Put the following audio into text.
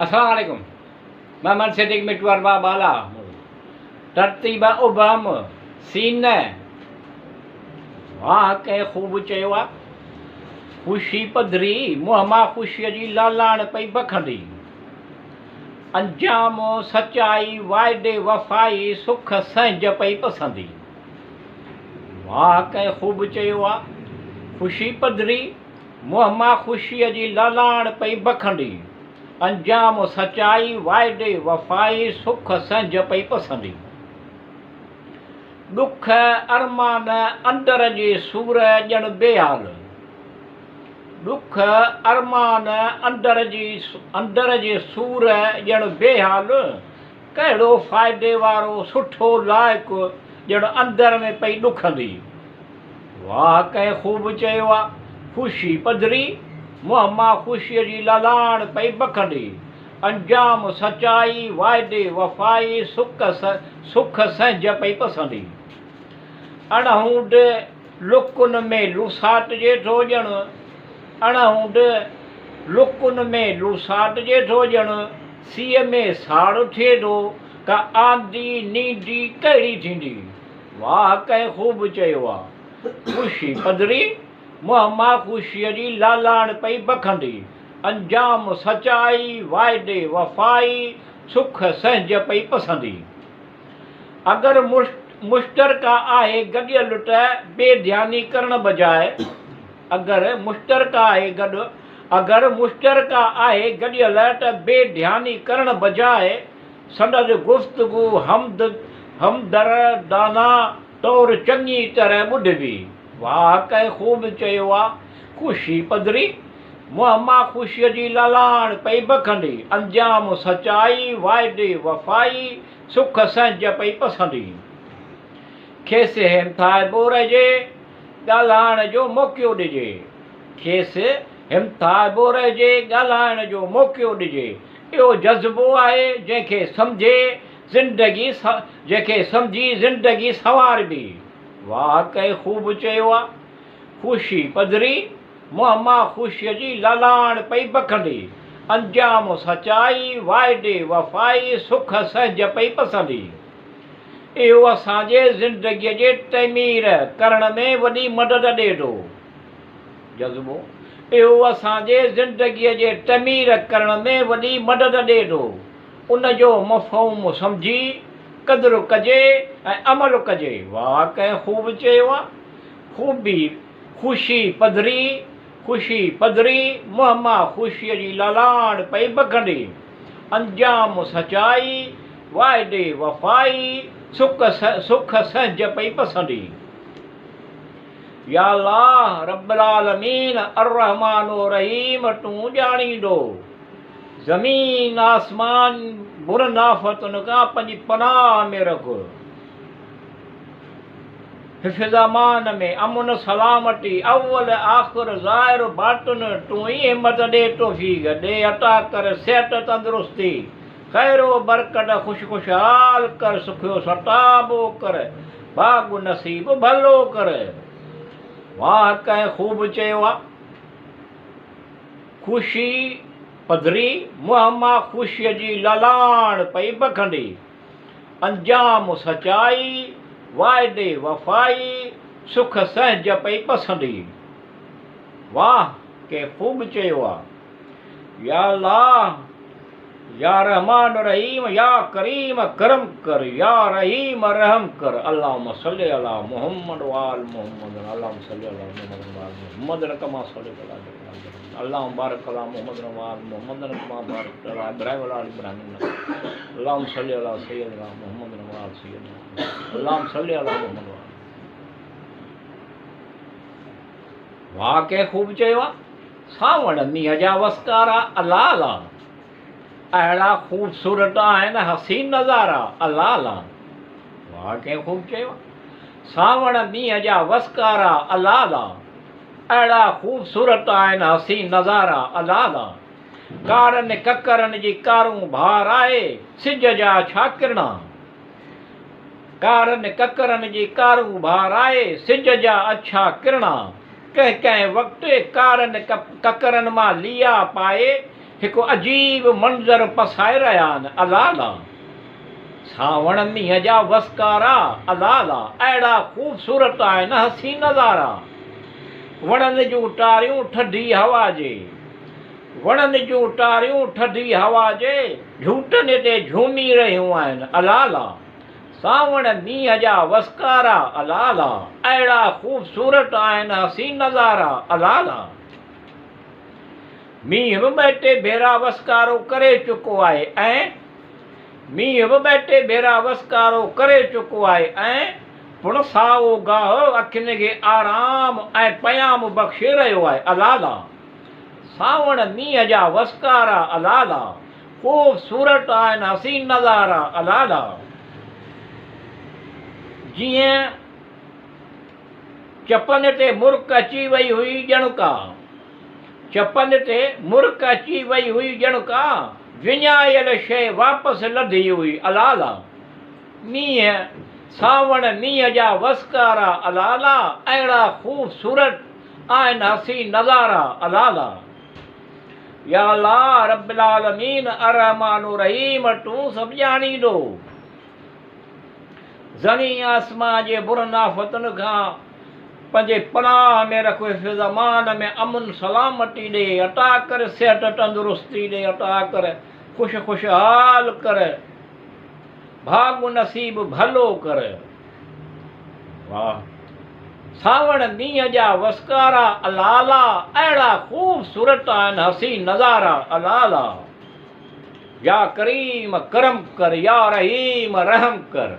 अस्सलाम वालेकुम। मैं मनसिक मिटवर बाला तरतीब उबम सीन वाह के खूब चयो आहे। ख़ुशी पधरी मुंहं मां ख़ुशीअ जी लालाण पई बखंदी। अंजाम सचाई वाइदे वफ़ाई सुख संज पई पसंदी। वाह के खूब चयो आहे। ख़ुशी पधरी मुंहं मां ख़ुशीअ जी लालाण पई बखंदी। अंजाम सचाई वाइदे वफ़ाई सुख संज पई पसंदी। दुख अरमान अंदर जे सूर ॼण बेहाल। दुख अरमान अंदर जे सूर ॼण बेहाल। कहिड़ो फ़ाइदे वारो सुठो लाइक़ु ॼण अंदर में पई ॾुखंदी। वाह कंहिं ख़ूब चयो आहे। ख़ुशी पधरी मुंहं मां ख़ुशीअ जी लालाण पई बखंदी। अंजाम सचाई वाइदे वफ़ाई सुख संज पई पसंदी। अणहूंड लुकुन में लुसाट जेठो ॼण। अणहूंड लुकुन में लुसाट जेठो ॼण। सीअ में साड़ थिए थो का आंदी नींदी कहिड़ी थींदी। वाह कंहिं ख़ूब चयो आहे। ख़ुशी पधरी मुंहं मां ख़ुशीअ जी लालाण पई बखंदी। अंजाम सचाई वाइदे वफ़ाई सुख संज पई पसंदी। अगर मुश्तरका आहे गॾियल त बेध्यानी करण बजाए। अगर मुश्तरका आहे गॾियल त बेध्यानी करण बजाए संदसि गुफ़्तगू हमदर्दाना तौरु चङी तरह ॿुधबी। वाह कंहिं ख़ूब चयो आहे। ख़ुशी पधरी मुंहं मां ख़ुशीअ जी लालाण पई बखंदी। अंजाम सचाई वाइदे वफ़ाई सुख संज पई पसंदी। खेसि हिमथाइबो रहिजे ॻाल्हाइण जो मौक़ो ॾिजे। खेसि हिमथाइबो रहिजे ॻाल्हाइण जो मौक़ो ॾिजे। इहो जज़्बो आहे जंहिंखे सम्झी ज़िंदगी संवारबी। वाह कंहिं ख़ूब चयो आहे। ख़ुशी पधरी मुंहं मां ख़ुशीअ जी लालाण पई बखंदी। अंजाम सचाई वाइदे वफ़ाई सुख संज पई पसंदी। इहो असांजे ज़िंदगीअ जे तमीर करण में वॾी मदद ॾिए थो। जज़्बो इहो असांजे ज़िंदगीअ जे तमीर करण में वॾी मदद ॾिए थो। उन जो मफ़हूम सम्झी क़दुरु कजे ऐं अमल कजे। वाह कंहिं ख़ूब चयो आहे। ख़ुशी पधरी मुंहं मां ख़ुशीअ जी लालाण पई बखंदी। अंजाम सचाई वाइदे वफ़ाई सुख संज पई पसंदी। या अल्लाह रब्बुल आलमीन अर्रहमानो रहीम तूं ॼाणींदो। ज़मीन आसमान बुरनि आफ़तुनि खां पंहिंजी पनाह में रख। हिफ़्ज़-अमान में अमुन सलामती अव्वल आख़िर ज़ाहिर बातिन तूं ई हिमत ॾे तौफ़ीक़ ॾे अता कर सिहत तंदुरुस्ती ख़ैरो बरकत खुशहाल कर सुखियो सताबो कर भाॻु नसीब भलो कर। वाह कंहिं ख़ूब चयो आहे। ख़ुशी पधरी मुंहं मां ख़ुशीअ जी लालाण पई बखंदी। अंजाम सचाई वाइदे वफ़ाई सुख संज पई पसंदी। वाह कंहिं ख़ूब चयो आहे। या अल्लाह या रहमान रहीम या करीम करम कर या रहीम रहम कर। अल्लाहुम्मा सल्लि अला मुहम्मद व आल मुहम्मद। अल्लाहुम्मा सल्लि अला मुहम्मद व आल मुहम्मद कमा सल्लैता अला इब्राहीम। अल्लाहुम्मा बारिक अला मुहम्मद व आल मुहम्मद कमा बारकता अला इब्राहीम व आल इब्राहीम। अल्लाहुम्मा सल्लि अला सय्यिदना मुहम्मद व आल सय्यिदना। अल्लाहुम्मा सल्लि अला मुहम्मद। वाह कंहिं ख़ूब चयो आहे। सावण मींहं जा वसकारा अलाह अलाह। अहिड़ा ख़ूबसूरत आहिनि हसीन नज़ारा अलाह अलाह। वाह कंहिं ख़ूब चयो आहे। सावण मींहं जा वसकारा अलाह अलाह। अहिड़ा ख़ूबसूरत आहिनि हसीन नज़ारा अलाह अलाह। कारनि ककरनि जी कारूं भार आहे सिज जा छा किरणा। कारनि ककरनि जी कारूं भार आहे सिज जा अछा किरणा। कंहिं कंहिं वक़्तु कारनि ककरनि मां लिया पाए हिकु अजीब मंज़र पसाए रहिया आहिनि। अलाह ला सावण मींहं जा वसकारा, अलाह ला अहिड़ा ख़ूबसूरत आहिनि हसी नज़ारा। वणनि जूं टारियूं ठडी हवा जे, वणनि जूं टारियूं ठडी हवा जे झूटनि ते झूमी रहियूं आहिनि। अलाह ला सावण मींहं जा वसकारा, अलाह ला अहिड़ा ख़ूबसूरत आहिनि हसी नज़ारा। अलाह ला मींहं बि ॿ टे भेरा वसकारो करे चुको आहे ऐं मींहं बि ॿ टे भेरा वसकारो करे चुको आहे ऐं पुण साओ गाह अखियुनि खे आराम ऐं पयाम बख़्शे रहियो आहे। अलाह ला सावण मींहं जा वसकारा, अलाह ला ख़ूबसूरत आहिनि हसी नज़ारा। अलाह ला जीअं चपनि ते मुर्क अची वई हुई ॼण का, चपनि ते मुर्क अची वई हुई ॼण का विञायल शइ वापसि लधी हुई। अलाह ला मींहं सावण मींहं जा वसकारा, अलाह ला अहिड़ा ख़ूबसूरत आहिनि हसी नज़ारा। अलाह ला या अल्लाह रब्बिल आलमीन अर्रहमानुर रहीम तूं सभु ॼाणींदो। ज़मीन आसमान जे बुरनि आफ़तुनि खां पंहिंजे पनाह में रख, ज़मान में अमन सलामती ॾे, अता कर सिहत तंदुरुस्ती ॾे, अता कर खुशहाल कर, भाग नसीब भलो कर। वाह सावण मींहं जा वसकारा, अलाह ला अहिड़ा ख़ूबसूरत आहिनि हसी नज़ारा। अलाह ला या करीम करम कर, या रहीम रहम कर।